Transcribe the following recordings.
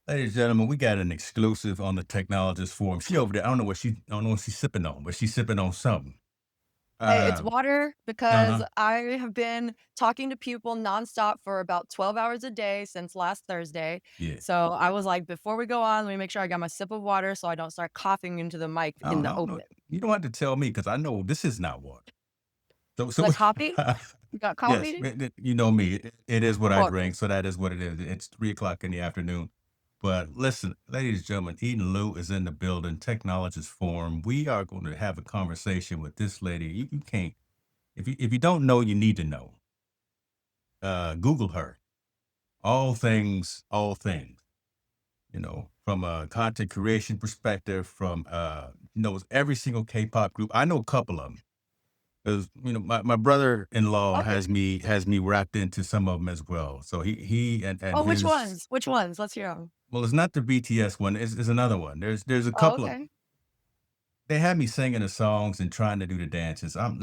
Ladies and gentlemen, we got an exclusive on the Technologist forum. She over there. I don't know what she's sipping on, but she's sipping on something. Hey, it's Uh, water because uh-huh. I have been talking to people nonstop for about 12 hours a day since last Thursday. Yeah. So I was like, before we go on, let me make sure I got my sip of water so I don't start coughing into the mic in I the don't know. open. You don't have to tell me because I know this is not water. So Like coffee? You got yes, coffee? you know me. It is what I Okay. drink, so that is what it is. It's 3 o'clock in the afternoon. But listen, ladies and gentlemen, Eden Lou is in the building, Technologist forum. We are going to have a conversation with this lady. You can't if you don't know, you need to know. Google her. All things, from a content creation perspective, from knows every single K-pop group. I know a couple of them. Because my brother-in-law Okay. has me wrapped into some of them as well. So he and Oh, which his ones? Which ones? Let's hear them. well, it's not the BTS one. It's another one. There's a Oh, couple of okay. they had me singing the songs and trying to do the dances. I'm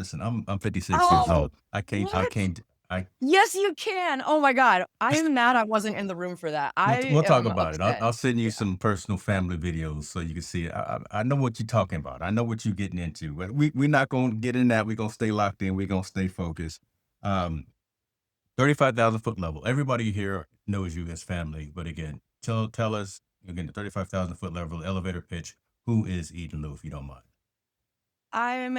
56 years Oh, old. I what? can't I Yes, you can. Oh my God. I am mad I wasn't in the room for that. I we'll talk am about it. upset. I'll send you Yeah. some personal family videos so you can see it. I know what you're talking about. I know what you're getting into. But we're not gonna get in that. We're gonna stay locked in. We're gonna stay focused. Um, 35,000 foot level. Everybody here knows you as family. But again, tell us again the 35,000 foot level elevator pitch. Who is Eden Lou, if you don't mind? I'm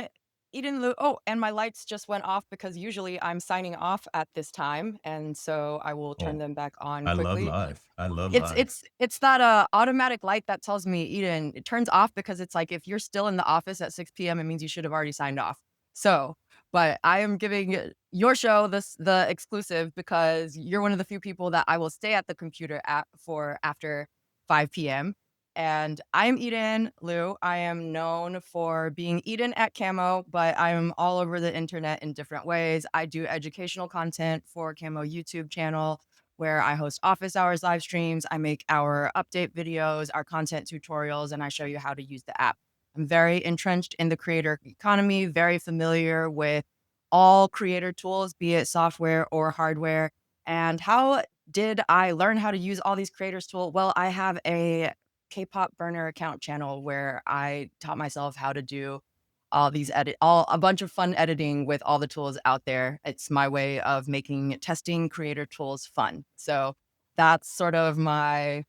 Eden Lu oh, and my lights just went off because usually I'm signing off at this time, and so I will turn Oh, them back on I love quickly. live. I love It's live. it's it's that, automatic light that tells me, "Eden," it turns off because it's like, if you're still in the office at 6 PM, it means you should have already signed off. So, but I am giving your show the exclusive because you're one of the few people that I will stay at the computer at for after 5 PM. And I'm Eden Liu. I am known for being Eden at Camo, but I'm all over the internet in different ways. I do educational content for Camo YouTube channel where I host office hours live streams. I make our update videos, our content tutorials, and I show you how to use the app. I'm very entrenched in the creator economy, very familiar with all creator tools, be it software or hardware. And how did I learn how to use all these creators tools? Well, I have a K-pop burner account channel where I taught myself how to do all a bunch of fun editing with all the tools out there. It's my way of making testing creator tools fun. So that's sort of my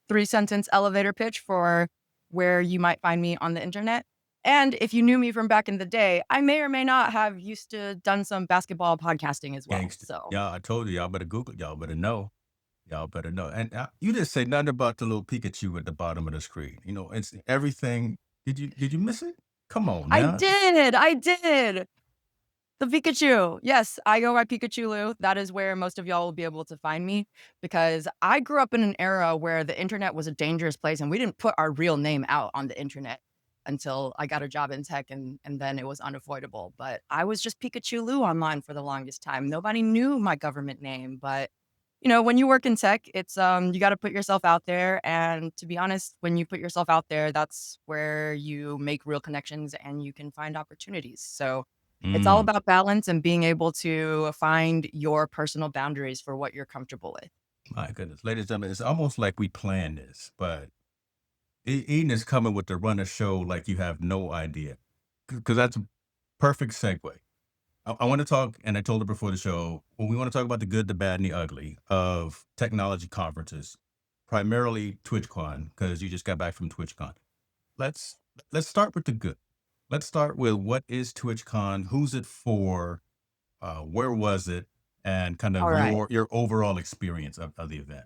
3 sentence elevator pitch for where you might find me on the internet. And if you knew me from back in the day, I may or may not have used to done some basketball podcasting as well. Gangster. So Yeah, I told you, y'all better Google. Y'all better know. Y'all better know. And you didn't say nothing about the little Pikachu at the bottom of the screen. It's everything. Did you miss it? Come on I now. did. I did. The Pikachu. Yes, I go by Pikachu Lou. That is where most of y'all will be able to find me because I grew up in an era where the internet was a dangerous place and we didn't put our real name out on the internet until I got a job in tech and then it was unavoidable. But I was just Pikachu Lou online for the longest time. Nobody knew my government name, but when you work in tech, it's you got to put yourself out there and to be honest, when you put yourself out there, that's where you make real connections and you can find opportunities. So it's all Mm, about balance and being able to find your personal boundaries for what you're comfortable with. my goodness, ladies and gentlemen, it's almost like we planned this, but Eden is coming with the run of show like you have no idea, because that's a perfect segue. I want to talk, and I told her before the show, when we want to talk about the good, the bad, and the ugly of technology conferences, primarily TwitchCon, because you just got back from TwitchCon. Let's let's start with the good. Let's start with what is TwitchCon? Who's it for? Where was it? And kind All of right. your overall experience of the event.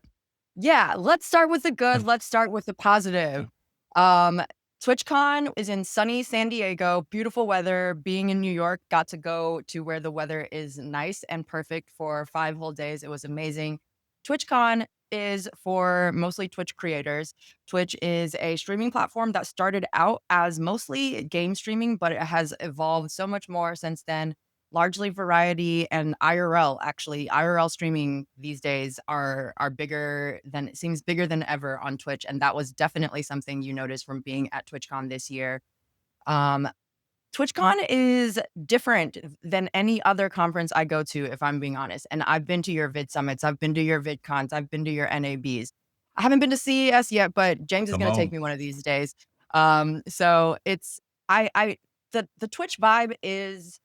Yeah, let's start with the good. Let's start with the positive. Um, TwitchCon is in sunny San Diego, beautiful weather. Being in New York, got to go to where the weather is nice and perfect for 5 whole days. It was amazing. TwitchCon is for mostly Twitch creators. Twitch is a streaming platform that started out as mostly game streaming, but it has evolved so much more since then. Largely variety and IRL, actually. IRL streaming these days are bigger than it seems bigger than ever on Twitch, and that was definitely something you noticed from being at TwitchCon this year. Um, TwitchCon is different than any other conference I go to, if I'm being honest, and I've been to your Vid Summits, I've been to your VidCons, I've been to your NABs. I haven't been to CES yet, but James is Come gonna take on. me one of these days. So it's I the Twitch vibe is,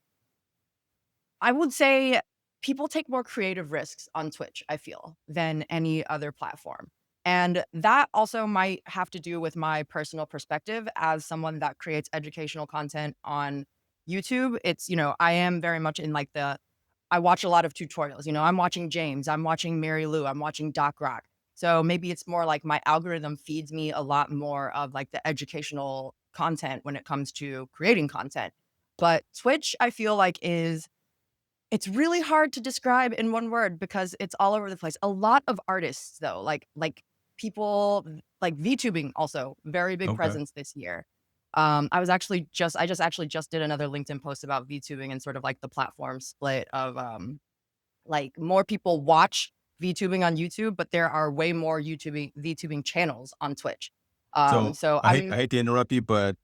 I would say, people take more creative risks on Twitch, I feel, than any other platform. And that also might have to do with my personal perspective as someone that creates educational content on YouTube. It's, I am very much in like I watch a lot of tutorials. I'm watching James, I'm watching Mary Lou, I'm watching Doc Rock. So maybe it's more like my algorithm feeds me a lot more of like the educational content when it comes to creating content. But Twitch, I feel like, it's really hard to describe in one word because it's all over the place. A lot of artists though, like people like VTubing also, very big Okay. presence this year. I just actually just did another LinkedIn post about VTubing and sort of like the platform split of like more people watch VTubing on YouTube, but there are way more VTubing channels on Twitch. So So I hate to interrupt you, but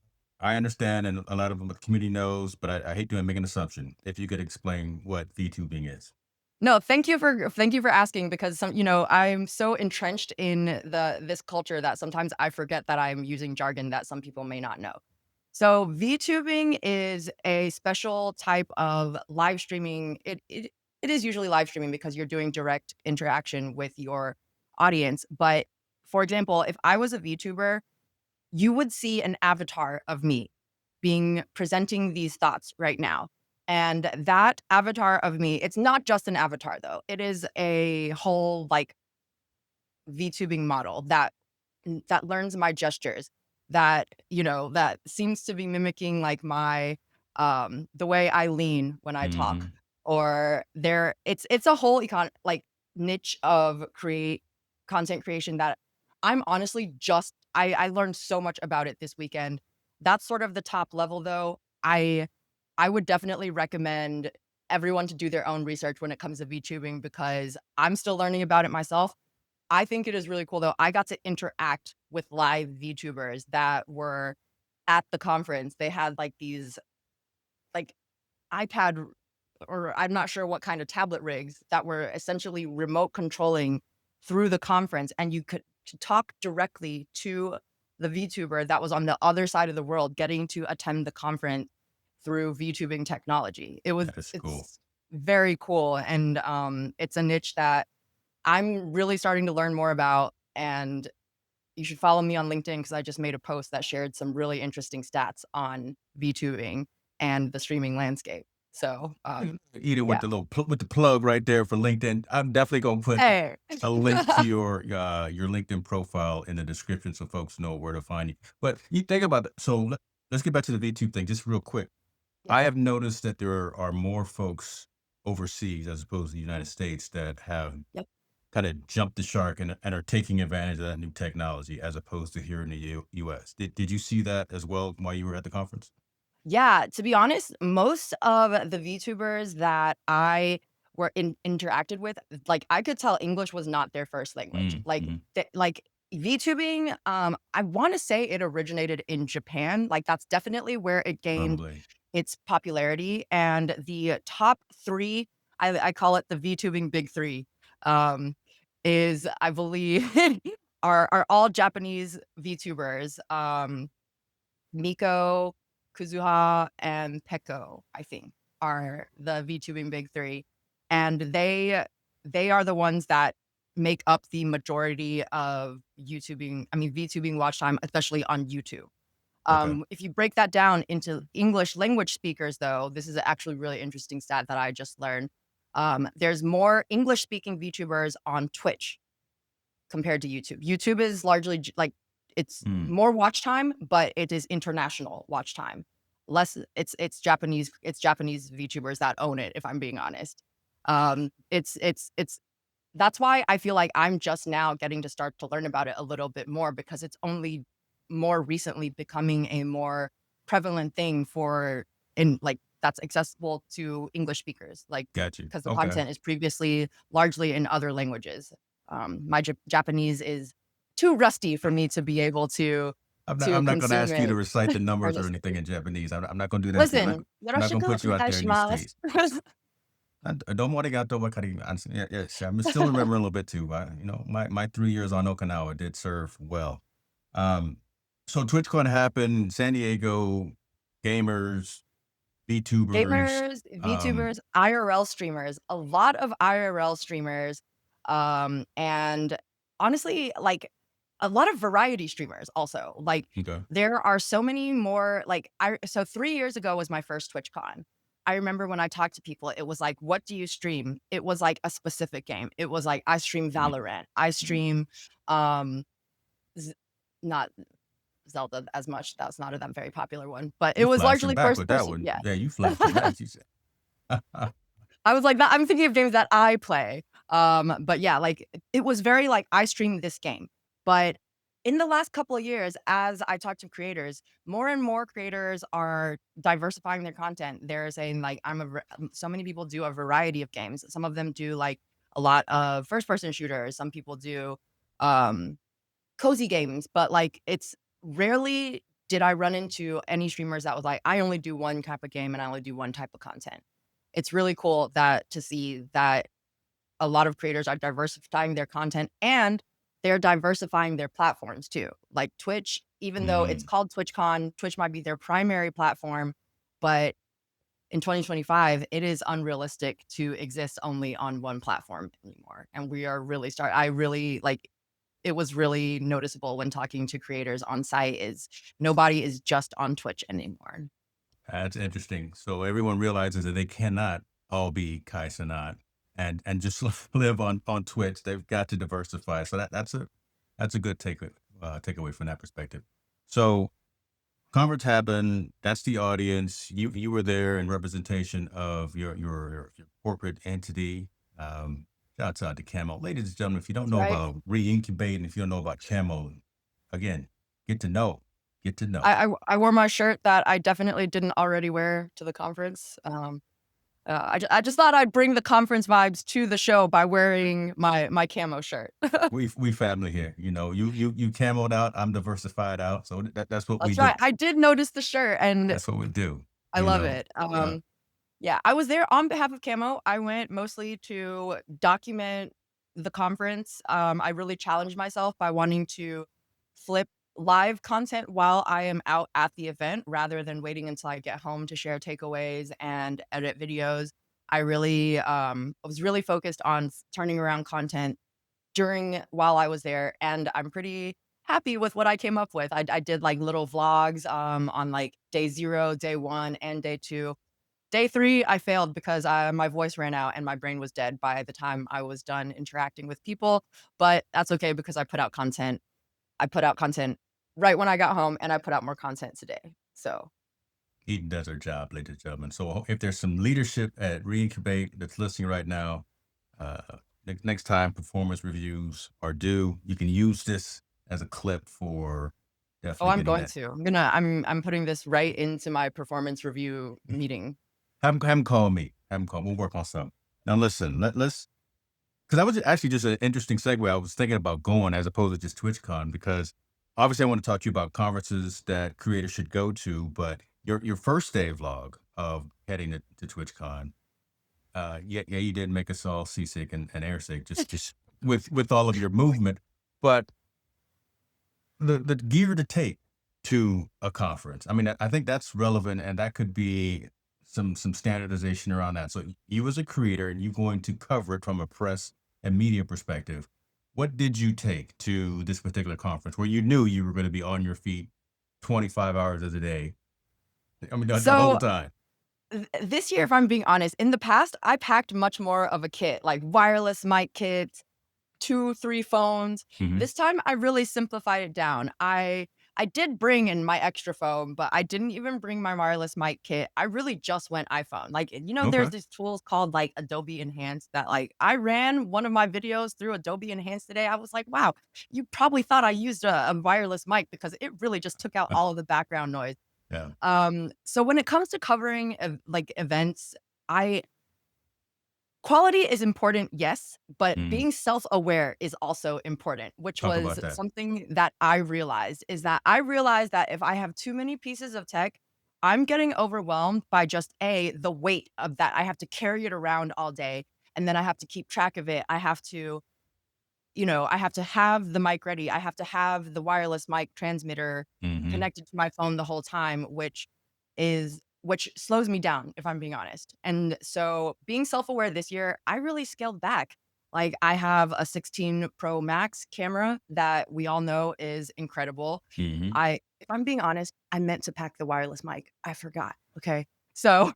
I understand, and a lot of the community knows, but I hate to make an assumption. If you could explain what VTubing is. No, thank you for asking because I'm so entrenched in this culture that sometimes I forget that I'm using jargon that some people may not know. So VTubing is a special type of live streaming. It is usually live streaming because you're doing direct interaction with your audience. But for example, if I was a VTuber, you would see an avatar of me being presenting these thoughts right now. And that avatar of me, it's not just an avatar though. It is a whole like VTubing model that learns my gestures, that seems to be mimicking like my the way I lean when I talk. Mhm. Or it's a whole like niche of create content creation that I'm honestly just I learned so much about it this weekend. That's sort of the top level though. I would definitely recommend everyone to do their own research when it comes to VTubing because I'm still learning about it myself. I think it is really cool though. I got to interact with live VTubers that were at the conference. They had like these like iPad or I'm not sure what kind of tablet rigs that were essentially remote controlling through the conference, and you could talk directly to the VTuber that was on the other side of the world getting to attend the conference through VTubing technology. That is cool. It's very cool, and it's a niche that I'm really starting to learn more about, and you should follow me on LinkedIn because I just made a post that shared some really interesting stats on VTubing and the streaming landscape. So, Eat it with yeah. the with the plug right there for LinkedIn. I'm definitely gonna put Hey. a link to your LinkedIn profile in the description so folks know where to find you. But you think about it. So let's get back to the VTube thing just real quick. Yeah. I have noticed that there are more folks overseas as opposed to the United States that have Yep. kind of jumped the shark and are taking advantage of that new technology as opposed to here in the US. Did you see that as well while you were at the conference? Yeah, to be honest, most of the VTubers that I interacted with, like I could tell English was not their first language. Mm, Like mhm. like VTubing, I want to say it originated in Japan. Like that's definitely where it gained Probably. its popularity. And the top three, I call it the VTubing big three, um, is I believe are all Japanese VTubers. Miko, Kuzuha, and Peko, I think, are the VTubing big three. And they are the ones that make up the majority of VTubing watch time, especially on YouTube. Okay. If you break that down into English language speakers, though, this is actually really interesting stat that I just learned. There's more English speaking VTubers on Twitch compared to YouTube. YouTube is largely like it's Mm, more watch time, but it is international watch time. Less it's Japanese VTubers that own it, if I'm being honest. It's that's why I feel like I'm just now getting to start to learn about it a little bit more because it's only more recently becoming a more prevalent thing for in like that's accessible to English speakers, like got you. because the Okay. content is previously largely in other languages. My Japanese is too rusty for me to be able to I'm not gonna consume ask you to it recite the numbers or anything earnestly. in Japanese. I'm not gonna do that to you. Listen, I'm not gonna yoroshiku put you out there in these onegaishimasu. streets. Domo arigato wakarimashita. Yeah, yes, I'm still remembering a little bit too. My 3 years on Okinawa did serve well. Um, so TwitchCon happened, San Diego gamers, VTubers. Gamers, VTubers, IRL streamers, a lot of IRL streamers, and honestly, like, a lot of variety streamers also. Like, Okay. there are so many more like, I so 3 years ago was my first TwitchCon. I remember when I talked to people, it was like, "What do you stream?" It was like a specific game. It was like, "I stream Mhm. Valorant. I stream, um, Z not Zelda as much. That's not a that very popular one, but it You was flashing largely back first with that person." one. Yeah. Yeah, you flashing back. You said. I was like that I'm thinking of games that I play. But yeah, like it was very like I streamed this game. But in the last couple of years, as I talk to creators, more and more creators are diversifying their content. They're saying like so many people do a variety of games. Some of them do like a lot of first person shooters. Some people do um cozy games, but like it's rarely did I run into any streamers that was like, I only do one type of game and I only do one type of content. It's really cool that to see that a lot of creators are diversifying their content and they're diversifying their platforms too. Like Twitch, even though it's Mhm. called TwitchCon, Twitch might be their primary platform, but in 2025, it is unrealistic to exist only on one platform anymore. And we are really I really like it was really noticeable when talking to creators on site is nobody is just on Twitch anymore. That's interesting. So everyone realizes that they cannot all be Kai Cenat and just live on Twitch. They've got to diversify. So that's a good takeaway from that perspective. So conference happened. That's the audience. You were there in representation of your corporate entity. Shouts out to Camo, ladies and gentlemen. If you don't That's know right. about re-incubating, if you don't know about Camo, again, get to know, get to know. I wore my shirt that I definitely didn't already wear to the conference. I just thought I'd bring the conference vibes to the show by wearing my camo shirt. We family here. You camoed out. I'm diversified out. So that's what we That's do. right. I did notice the shirt and That's what we do. I love it. Uh, Yeah, I was there on behalf of Camo. I went mostly to document the conference. I really challenged myself by wanting to flip live content while I am out at the event rather than waiting until I get home to share takeaways and edit videos. I was really focused on turning around content during while I was there, and I'm pretty happy with what I came up with. I did like little vlogs on like day 0, day 1, and day 2. Day 3, I failed because my voice ran out and my brain was dead by the time I was done interacting with people, but that's okay because I put out content. I put out content right when I got home, and I put out more content today. So, Eden does her job, ladies and gentlemen. So if there's some leadership at Reincubate that's listening right now, next time performance reviews are due, you can use this as a clip for oh, definitely I'm getting going that. to. I'm putting this right into my performance review meeting. Have him call me. Have him call. We'll work on something. Now listen, let's because that was actually just an interesting segue. I was thinking about going as opposed to just TwitchCon because obviously I want to talk to you about conferences that creators should go to, but your first day vlog of heading to TwitchCon, yeah, you did make us all seasick and airsick just with all of your movement, but the gear to take to a conference. I mean, I think that's relevant, and that could be some standardization around that. So you as a creator, and you going to cover it from a press and media perspective. What did you take to this particular conference where you knew you were going to be on your feet 25 hours of the day? I mean, the whole So, time. this year, if I'm being honest, in the past, I packed much more of a kit, like wireless mic kits, 2, 3 phones. Hmm. This time I really simplified it down. I did bring in my extra phone, but I didn't even bring my wireless mic kit. I really just went iPhone. Like, there's Okay. these tools called like Adobe Enhance that like I ran one of my videos through Adobe Enhance today. I was like, wow, you probably thought I used a wireless mic because it really just took out all of the background noise. Yeah. So when it comes to covering like events, I quality is important, yes, but Mhm. being self-aware is also important, which Talk was about that. something that I realized, is that I realized that if I have too many pieces of tech, I'm getting overwhelmed by just the weight of that. I have to carry it around all day, and then I have to keep track of it. I have to, I have to have the mic ready. I have to have the wireless mic transmitter Mhm. connected to my phone the whole time, which slows me down, if I'm being honest. And so being self-aware this year, I really scaled back. Like, I have a 16 Pro Max camera that we all know is incredible. Mhm. If I'm being honest, I meant to pack the wireless mic. I forgot. Okay. So,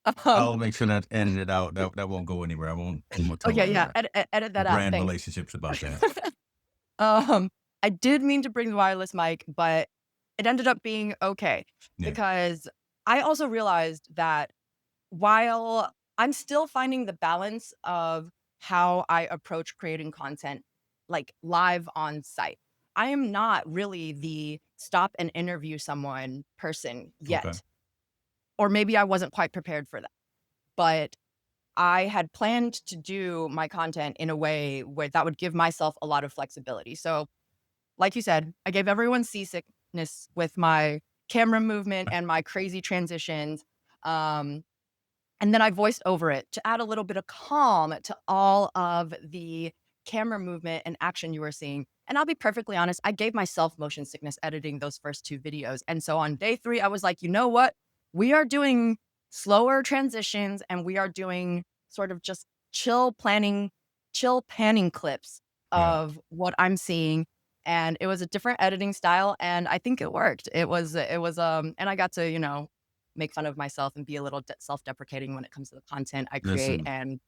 um, I'll make sure that edited out. That won't go anywhere. I won't tell okay, our yeah, edit that out. brand Thanks. relationships about that. Um, I did mean to bring the wireless mic, but it ended up being okay Yeah. because I also realized that while I'm still finding the balance of how I approach creating content, like live on site, I am not really the stop and interview someone person Okay. yet. Or maybe I wasn't quite prepared for that. But I had planned to do my content in a way where that would give myself a lot of flexibility. So, like you said, I gave everyone seasickness with my camera movement and my crazy transitions. Um, and then I voiced over it to add a little bit of calm to all of the camera movement and action you were seeing. And I'll be perfectly honest, I gave myself motion sickness editing those first 2 videos. And so on day 3, I was like, "You know what? We are doing slower transitions and we are doing sort of just chill panning clips Yeah. of what I'm seeing." And it was a different editing style and I think it worked. And I got to, make fun of myself and be a little self-deprecating when it comes to the content I create, Listen, and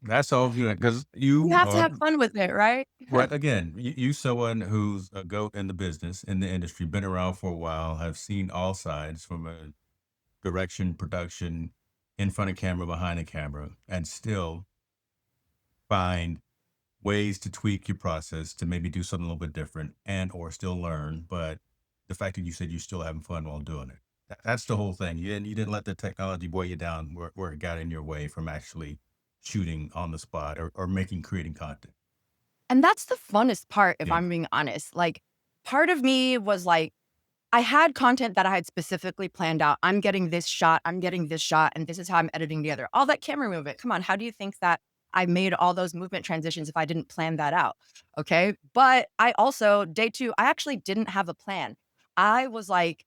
that's all you because you you have to are have fun with it, right? right again. You someone who's a goat in the business, in the industry, been around for a while, have seen all sides from a direction, production, in front of camera, behind the camera, and still find ways to tweak your process to maybe do something a little bit different and or still learn. But the fact that you said you're still having fun while doing it, that's the whole thing. You didn't let the technology weigh you down where it got in your way from actually shooting on the spot or making creating content. And that's the funnest part, if Yeah. I'm being honest. Like, part of me was like, I had content that I had specifically planned out. I'm getting this shot, and this is how I'm editing together. All that camera movement. Come on, how do you think that I made all those movement transitions if I didn't plan that out? Okay. But I also, day 2, I actually didn't have a plan. I was like,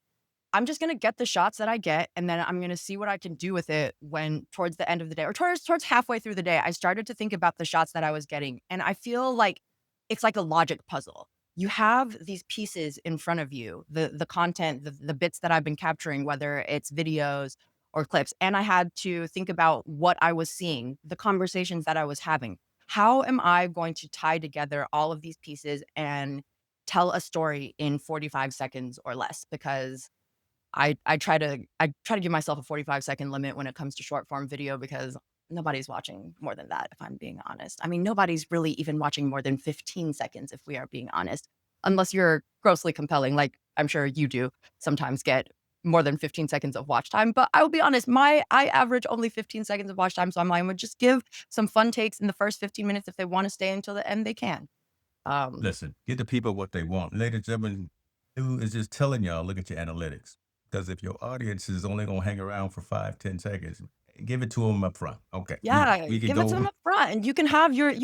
I'm just gonna get the shots that I get, and then I'm gonna see what I can do with it when towards the end of the day or towards halfway through the day, I started to think about the shots that I was getting, and I feel like it's like a logic puzzle. You have these pieces in front of you, the content, the bits that I've been capturing, whether it's videos or clips, and I had to think about what I was seeing, the conversations that I was having. How am I going to tie together all of these pieces and tell a story in 45 seconds or less? Because I try to give myself a 45-second limit when it comes to short form video because nobody's watching more than that, if I'm being honest. I mean, nobody's really even watching more than 15 seconds, if we are being honest, unless you're grossly compelling, like I'm sure you do sometimes get more than 15 seconds of watch time. But I will be honest, I average only 15 seconds of watch time. So I'm like, I would just give some fun takes in the first 15 minutes. If they want to stay until the end, they can. Um, Listen, get the people what they want. Ladies and gentlemen, who is just telling y'all, look at your analytics. Because if your audience is only going to hang around for 5, 10 seconds, give it to them up front. Okay. Yeah, We could give it to go. them up front, and you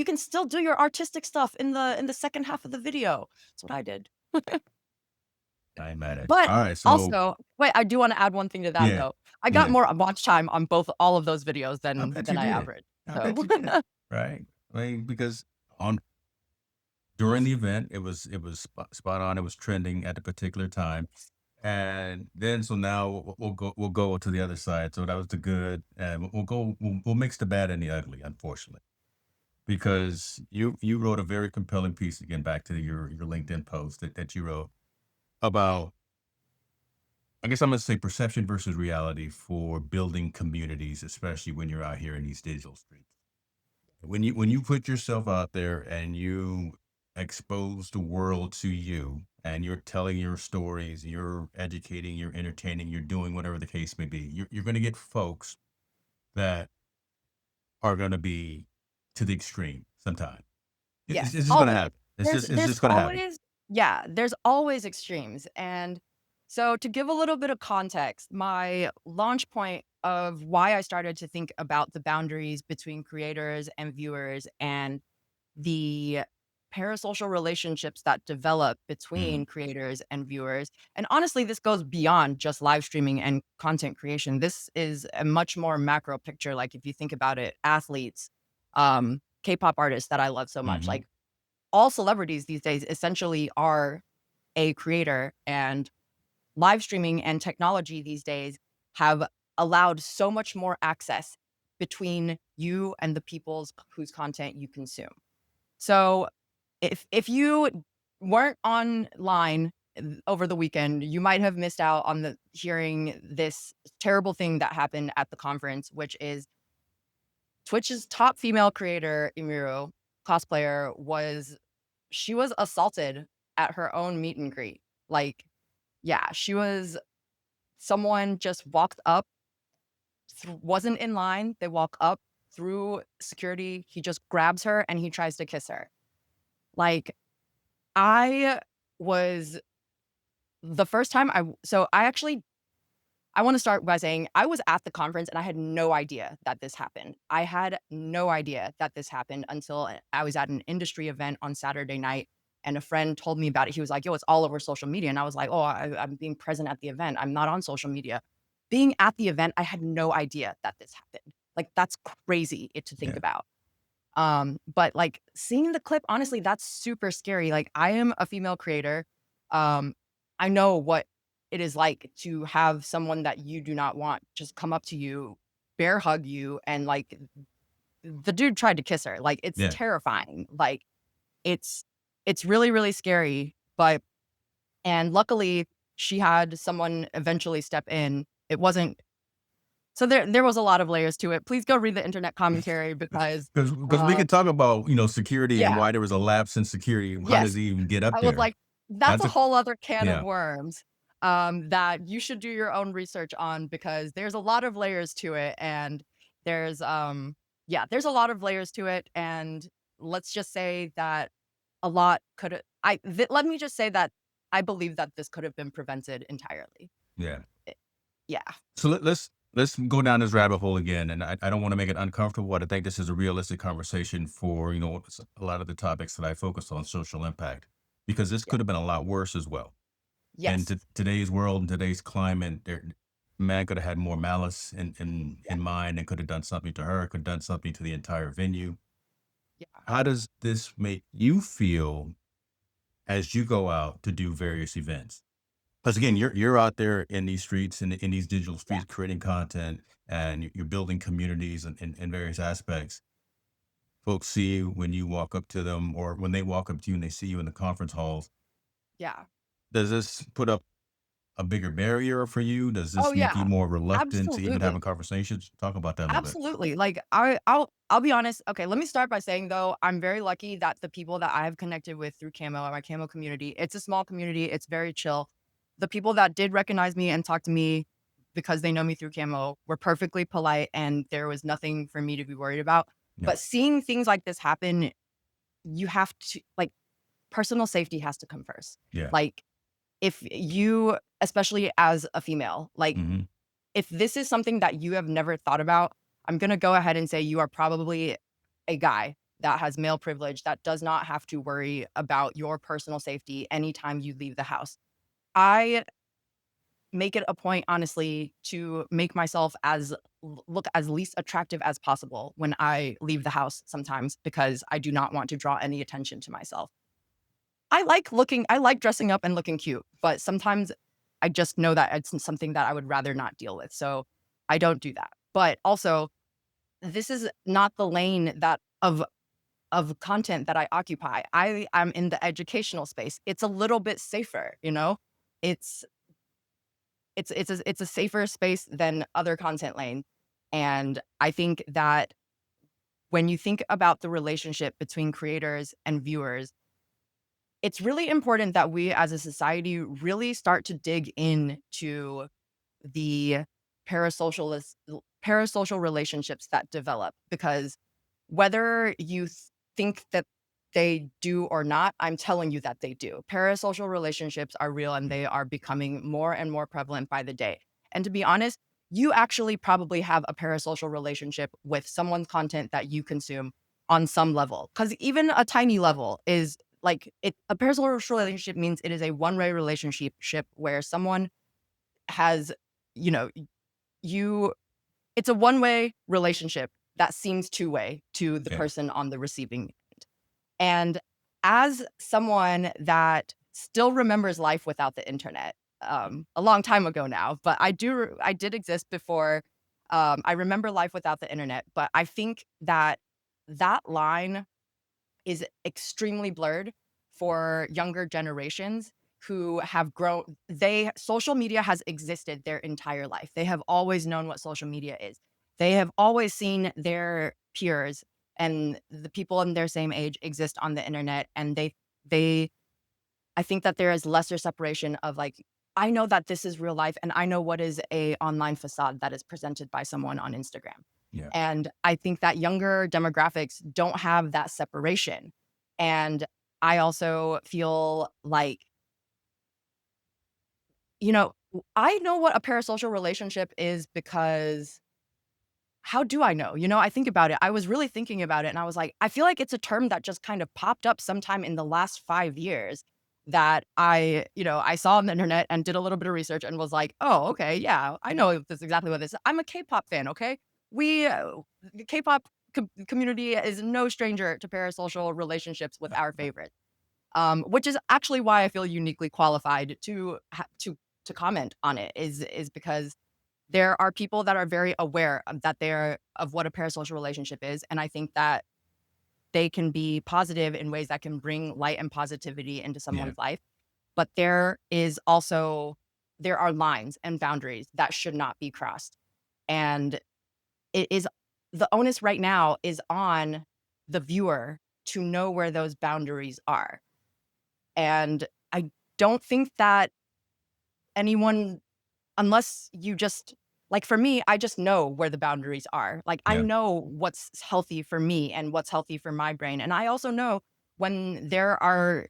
can still do your artistic stuff in the second half of the video. That's what I did. I ain't mad at you. But All right. So, also wait, I do wanna add one thing to that, yeah. though. I got Yeah. more watch time on both all of those videos I bet you than I did. average, I so bet you did. Right. I mean, because on during the event, it was spot on. It was trending at the particular time. And then so now we'll go to the other side. So that was the good, and we'll mix the bad and the ugly, unfortunately, because you wrote a very compelling piece again back to your LinkedIn post that you wrote about. I guess I'm gonna say perception versus reality for building communities, especially when you're out here in these digital streets. When you put yourself out there and you expose the world to you and you're telling your stories, you're educating, you're entertaining, you're doing whatever the case may be, you're going to get folks that are going to be to the extreme sometime. It's yes, just going to always. happen. It's There's just it's there's just going to happen. always yeah, there's always extremes, and So, to give a little bit of context, my launch point of why I started to think about the boundaries between creators and viewers and the parasocial relationships that develop Mhm, between creators and viewers. And honestly, this goes beyond just live streaming and content creation. This is a much more macro picture. Like, if you think about it, athletes, K-pop artists that I love so much, mhm, like all celebrities these days essentially are a creator, and live streaming and technology these days have allowed so much more access between you and the people's whose content you consume. So if you weren't online over the weekend, you might have missed out on the hearing this terrible thing that happened at the conference, which is Twitch's top female creator, Emiru, cosplayer, was assaulted at her own meet and greet. Like, yeah, she was someone just walked up, wasn't in line. They walk up through security. He just grabs her and he tries to kiss her. Like, I was the first time I actually I want to start by saying I was at the conference and I had no idea that this happened. I had no idea that this happened until I was at an industry event on Saturday night and a friend told me about it. He was like, "Yo, it's all over social media." And I was like, "Oh, I'm being present at the event. I'm not on social media." Being at the event, I had no idea that this happened. Like, that's crazy to think yeah, about. But, like, seeing the clip, honestly, that's super scary. Like, I am a female creator. Um, I know what it is like to have someone that you do not want just come up to you, bear hug you, and, like, the dude tried to kiss her. Like, it's yeah. terrifying. Like, it's it's really, really scary, but and luckily, she had someone eventually step in. It wasn't so there was a lot of layers to it. Please go read the internet commentary because, Because we uh can talk about, security and yeah. why there was a lapse in security. How Yes. does he even get up I was there? like, that's That's a a whole other can of yeah, worms, that you should do your own research on because there's a lot of layers to it, and there's, yeah, there's a lot of layers to it, and let's just say that a lot could let me just say that I believe that this could have been prevented entirely. yeah. Eh yeah. So let's go down this rabbit hole again, and I don't want to make it uncomfortable. But I think this is a realistic conversation for a lot of the topics that I focus on social impact, because this Yeah. could have been a lot worse as well. In Yes. today's world, in today's climate, man could have had more malice Yeah. in mind and could have done something to her, could have done something to the entire venue. Yeah. How does this make you feel as you go out to do various events? Because again, you're out there in these streets and in these digital Yeah. streets creating content and you're building communities in various aspects. Folks see you when you walk up to them or when they walk up to you and they see you in the conference halls. Yeah. Does this put up a bigger barrier for you? Does Oh, this make you yeah. more reluctant to even having Absolutely. conversations? Talk about that a little bit. Absolutely. Like I'll be honest. Okay, let me start by saying though, I'm very lucky that the people that I have connected with through Camo and my Camo community, it's a small community, it's very chill. The people that did recognize me and talk to me because they know me through Camo were perfectly polite and there was nothing for me to be worried about. Yeah. But seeing things like this happen, you have to like personal safety has to come first. Yeah. Like if you especially as a female, like Hmm. if this is something that you have never thought about, I'm gonna go ahead and say you are probably a guy that has male privilege that does not have to worry about your personal safety anytime you leave the house. I make it a point, honestly, to make myself look as least attractive as possible when I leave the house sometimes because I do not want to draw any attention to myself. I like dressing up and looking cute, but sometimes I just know that it's something that I would rather not deal with, so I don't do that. But also, this is not the lane that of content that I occupy. I'm in the educational space. It's a little bit safer, you know? It's it's a safer space than other content lanes, and I think that when you think about the relationship between creators and viewers, it's really important that we as a society really start to dig into the parasocialist parasocial relationships that develop because whether you think that they do or not, I'm telling you that they do. Parasocial relationships are real and they are becoming more and more prevalent by the day. And to be honest, you actually probably have a parasocial relationship with someone's content that you consume on some level. Because even a tiny level is like a parasocial relationship means it is a one-way relationship where someone has, you know, you it's a one-way relationship that seems two-way to the Yeah. person on the receiving. And as someone that still remembers life without the internet, a long time ago now, but I did exist before. I remember life without the internet, but I think that that line is extremely blurred for younger generations who have grown. Social media has existed their entire life. They have always known what social media is. They have always seen their peers and the people in their same age exist on the internet, and they I think that there is lesser separation of like, I know that this is real life and I know what is a online facade that is presented by someone on Instagram. Yeah. And I think that younger demographics don't have that separation. And I also feel like, I know what a parasocial relationship is because how do I know? I think about it. I was really thinking about it and I was like, I feel like it's a term that just kind of popped up sometime in the last 5 years that I saw on the internet and did a little bit of research and was like, "Oh, okay, yeah, I know this exactly what this is. I'm a K-pop fan, okay? We the K-pop community is no stranger to parasocial relationships with our favorites." Which is actually why I feel uniquely qualified to comment on it is because there are people that are very aware of what a parasocial relationship is, and I think that they can be positive in ways that can bring light and positivity into Yeah. someone's life. But there are lines and boundaries that should not be crossed. And it is the onus right now is on the viewer to know where those boundaries are. And I don't think that anyone unless you just like, for me, I just know where the boundaries are. Like, I Yeah. know what's healthy for me and what's healthy for my brain, and I also know when there are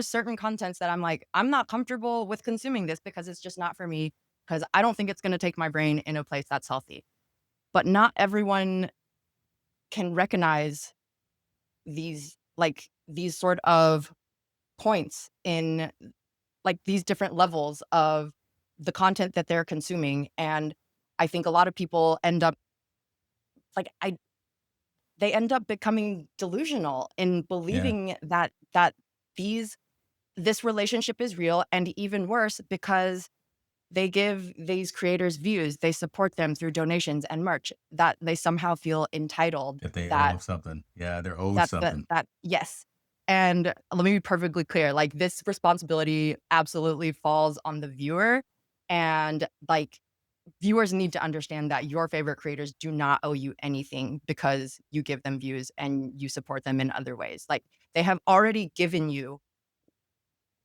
certain contents that I'm like, "I'm not comfortable with consuming this because it's just not for me, because I don't think it's gonna take my brain in a place that's healthy." But not everyone can recognize these sort of points in these different levels of the content that they're consuming. And I think a lot of people end up like I they end up becoming delusional in Yeah. believing that these this relationship is real, and even worse because they give these creators views, they support them through donations and merch, that they somehow feel entitled If they owe that something. Yeah, they're owed that that something. that yes. And let me be perfectly clear, like, this responsibility absolutely falls on the viewer, and, like, viewers need to understand that your favorite creators do not owe you anything because you give them views and you support them in other ways. Like, they have already given you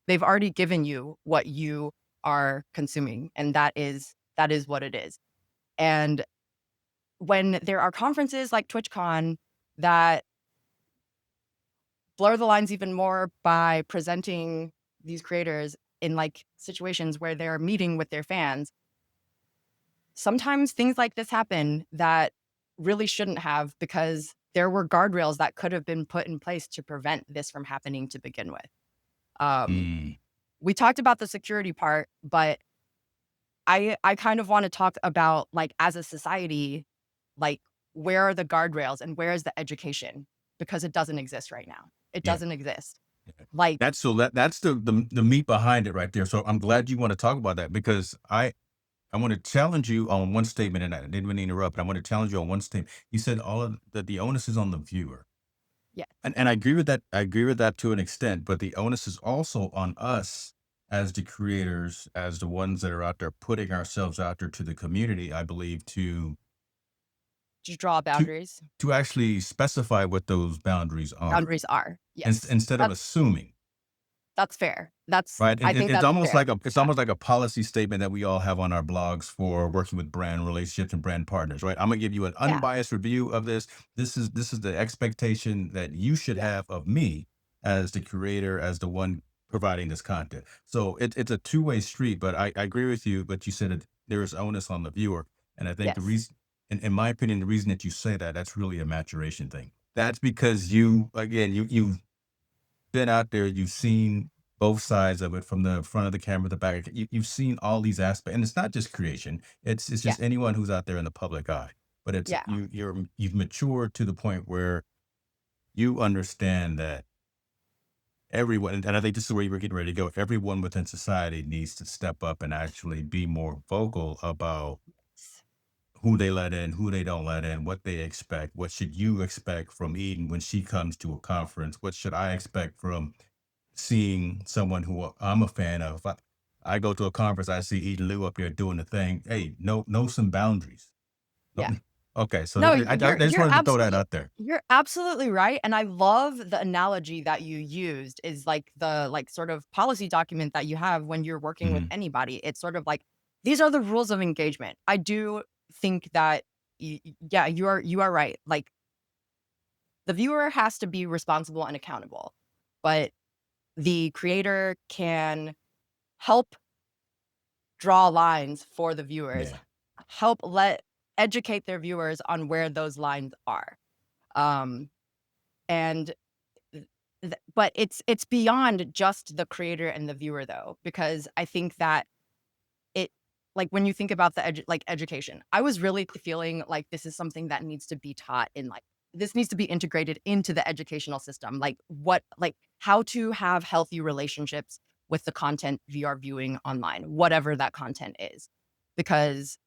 they've already given you what you are consuming, and that is what it is. And when there are conferences like TwitchCon that blur the lines even more by presenting these creators in, like, situations where they're meeting with their fans, sometimes things like this happen that really shouldn't have because there were guardrails that could have been put in place to prevent this from happening to begin with. Um, Mm. we talked about the security part, but I kind of wanna talk about, like, as a society, like, where are the guardrails and where is the education? Because it doesn't exist right now. It Yeah. doesn't exist. Yeah. Like, That's the meat behind it right there. So I'm glad you want to talk about that because I want to challenge you on one statement, and I didn't mean to interrupt, but I want to challenge you on one statement. You said all of that the onus is on the viewer. yeah. And I agree with that. I agree with that to an extent, but the onus is also on us as the creators, as the ones that are out there putting ourselves out there to the community, I believe, Just draw to boundaries. to actually specify what those boundaries are Boundaries are. Yes. instead of assuming. That's fair. Right, I and think it's that's almost fair. like Yeah. a policy statement that we all have on our blogs for working with brand relationships and brand partners, right? I'm gonna give you an Yeah. unbiased review of this. This is the expectation that you should Yeah. have of me as the creator, as the one providing this content. So it's a two-way street, but I agree with you, but you said that there is onus on the viewer. And I think the Yes. reason, in my opinion, the reason that you say that, that's really a maturation thing. That's because you, again, you've been out there, you've seen both sides of it from the front of the camera, the back. You've seen all these aspects, and it's not just creation. It's Yeah. just anyone who's out there in the public eye. But it's Yeah. you've matured to the point where you understand that everyone, and I think this is where you were getting ready to go. Everyone within society needs to step up and actually be more vocal about who they let in, who they don't let in, what they expect. What should you expect from Eden when she comes to a conference? What should I expect from seeing someone who I'm a fan of? I go to a conference, I see Eden Lou up there doing the thing. Hey, know some boundaries. Yeah. Okay, so No, I just wanted to throw that out there. you're absolutely right, and I love the analogy that you used is, like, the, like, sort of policy document that you have when you're working with Mhm. anybody. It's sort of like, these are the rules of engagement. I do think that yeah, you are right. Like, the viewer has to be responsible and accountable, but the creator can help draw lines for the viewers, Yeah, help let educate their viewers on where those lines are. Um, and but it's beyond just the creator and the viewer though, because I think that it like when you think about the education, I was really feeling like this is something that needs to be taught in like this needs to be integrated into the educational system. Like how to have healthy relationships with the content we are viewing online, whatever that content is. Because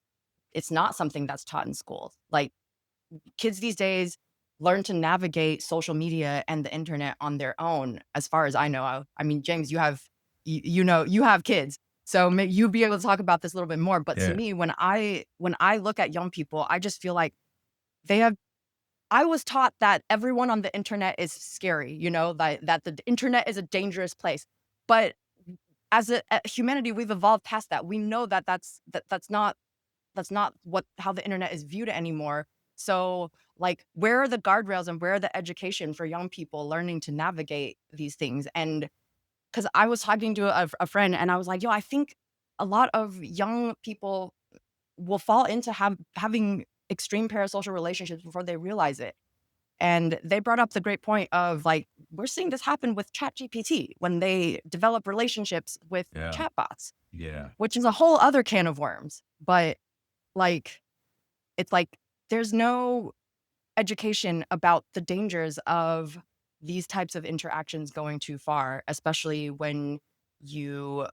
it's not something that's taught in schools. Like kids these days learn to navigate social media and the internet on their own, as far as I know. I mean, James, you know, you have kids, so you'd be able to talk about this a little bit more. But to yeah. me, when I look at young people, I just feel like they have. I was taught that everyone on the internet is scary, you know, that the internet is a dangerous place. But as a humanity, we've evolved past that. We know that that's not what how the internet is viewed anymore. So, like, where are the guardrails and where are the education for young people learning to navigate these things? And because I was talking to a friend and I was like, yo, I think a lot of young people will fall into having extreme parasocial relationships before they realize it. And they brought up the great point of like, we're seeing this happen with ChatGPT when they develop relationships with Yeah, chatbots, yeah. which is a whole other can of worms. But like, it's like there's no education about the dangers of these types of interactions going too far, especially when you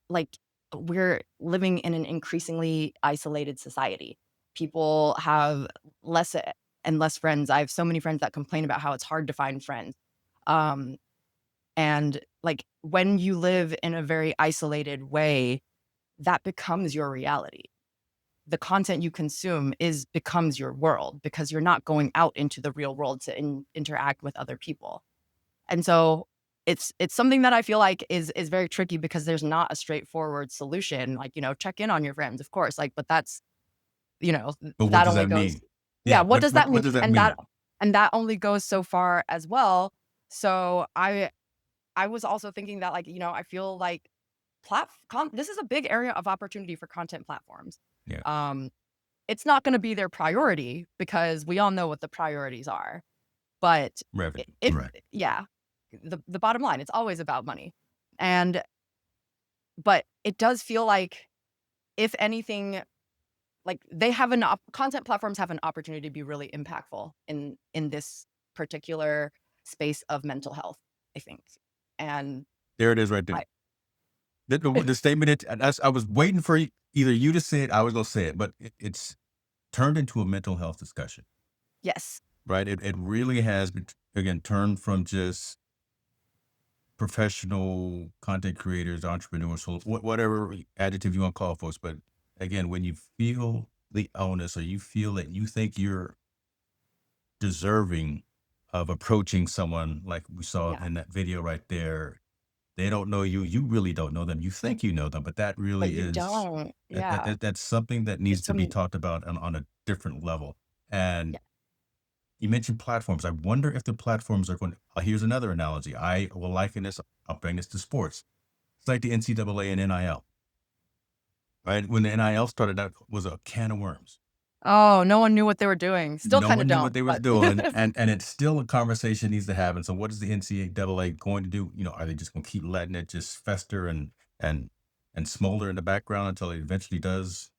like we're living in an increasingly isolated society. People have less and less friends. I have so many friends that complain about how it's hard to find friends. Um, and like when you live in a very isolated way, that becomes your reality. The content you consume is becomes your world because you're not going out into the real world to interact with other people. And so it's something that I feel like is very tricky because there's not a straightforward solution. Like, you know, check in on your friends, of course. Like, but that's, you know, But what that does only that goes mean? yeah, Yeah, what does that what mean? does that mean? And that only goes so far as well. So I was also thinking that like, you know, I feel like this is a big area of opportunity for content platforms. Yeah, Um it's not gonna be their priority because we all know what the priorities are. But revenue. if Right. yeah, the bottom line, it's always about money. And but it does feel like if anything, like they have content platforms have an opportunity to be really impactful in this particular space of mental health, I think. And There it is right there. I The statement I was waiting for either you to say it, I was gonna say it, but it's turned into a mental health discussion, yes. right? It really has been, again, turned from just professional content creators, entrepreneurs, so whatever adjective you want to call folks. But again, when you feel the onus or you feel that you think you're deserving of approaching someone like we saw Yeah. in that video right there, They don't know you. You really don't know them. You think you know them, but that but really you is don't. Yeah. that's something that needs It's to be some talked about on a different level. And yeah. you mentioned platforms. I wonder if the platforms are going. Here's another analogy. I will liken this. I'll bring this to sports. It's like the NCAA and NIL. Right when the NIL started, that was a can of worms. Oh, no one knew what they were doing. Still No kinda one knew what don't, they was but doing, and it's still a conversation needs to happen. So what is the NCAA going to do? Are they just gonna keep letting it just fester and and smolder in the background until it eventually does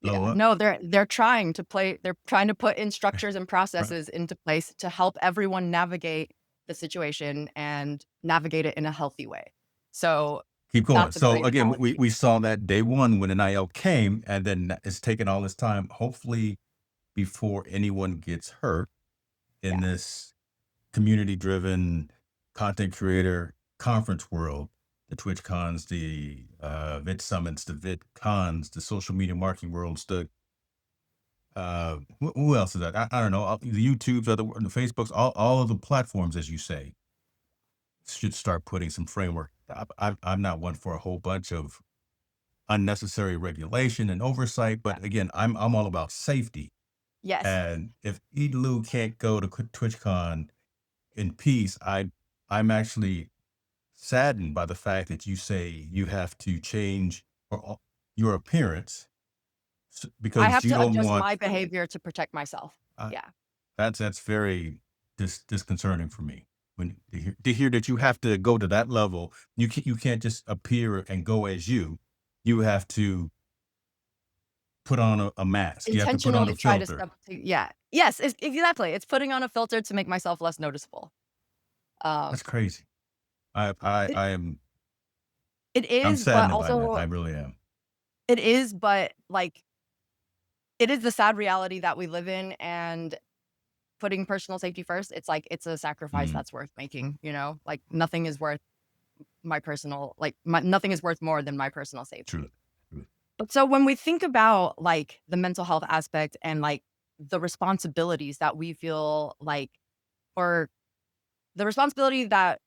blow yeah, up? no, they're trying to put in structures and Right. processes into place to help everyone navigate the situation and navigate it in a healthy way. So, Keep going. that's a So great again, we analogy. we saw that day one when NIL came, and then it's taken all this time, hopefully before anyone gets hurt in Yeah. this community driven content creator conference world, the Twitch cons, the vid summits, the vid cons, the social media marketing worlds, the who else is that? I don't know. The YouTubes, the Facebooks, all of the platforms, as you say, should start putting some framework. I'm not one for a whole bunch of unnecessary regulation and oversight, Yeah. but again, I'm all about safety. Yes. And if Edelu can't go to TwitchCon in peace, I'm actually saddened by the fact that you say you have to change your appearance I because have you to don't adjust my want. behavior to protect myself. Uh, Yeah. that's very disconcerting for me when to hear that you have to go to that level. You can't just appear and go as you. You have to put on a mask. You have to put on a Intentionally try to filter. step to yeah. Yes, exactly. It's putting on a filter to make myself less noticeable. That's Um, crazy. I I it I am it I'm is, but saddened by that. also I really am. it is, but, like, it is the sad reality that we live in, and putting personal safety first, it's like, it's a sacrifice Mm, that's worth making, you know? Like, nothing is worth my nothing is worth more than my personal true. safety. True. But so when we think about, like, the mental health aspect and, like, the responsibilities that we feel like or the responsibility that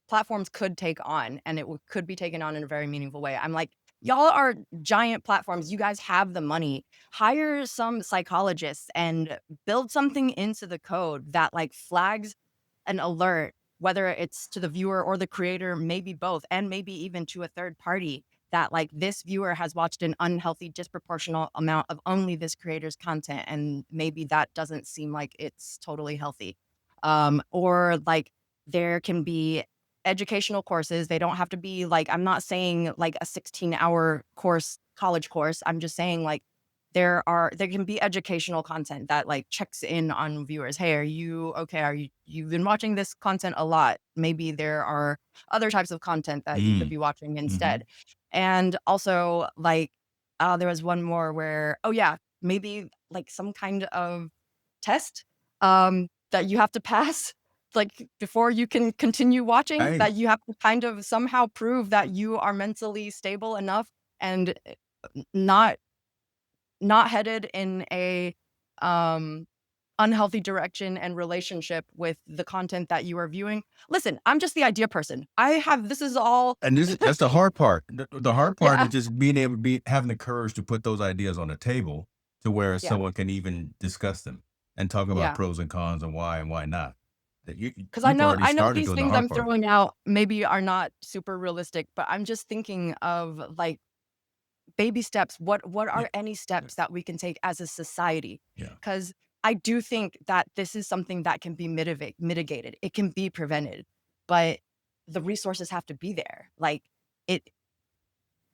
platforms could take on, and could be taken on in a very meaningful way. I'm like, y'all are giant platforms. You guys have the money. Hire some psychologists and build something into the code that like flags an alert, whether it's to the viewer or the creator, maybe both, and maybe even to a third party that like this viewer has watched an unhealthy, disproportional amount of only this creator's content. And maybe that doesn't seem like it's totally healthy. Or like there can be educational courses. They don't have to be like, I'm not saying like a 16-hour course, college course. I'm just saying like there can be educational content that like checks in on viewers. Hey, are you okay? You've been watching this content a lot. Maybe there are other types of content that you could Mm, be watching mhm. instead. And also like there was one more where, oh yeah, maybe like some kind of test that you have to pass like before you can continue watching, I that you have to kind of somehow prove that you are mentally stable enough and not headed in a um unhealthy direction and relationship with the content that you are viewing. Listen, I'm just the idea person. I have this is all And that's the hard part. The hard part is yeah, just being able to be having the courage to put those ideas on the table to where yeah, someone can even discuss them and talk about yeah. pros and cons and why not. That Because you've already I know started these doing the things hard I'm part. throwing out maybe are not super realistic, but I'm just thinking of like baby steps. What Yeah. are any Yeah. steps that we can take as a society? Yeah. Because I do think that this is something that can be mitigated. It can be prevented, but the resources have to be there. Like it,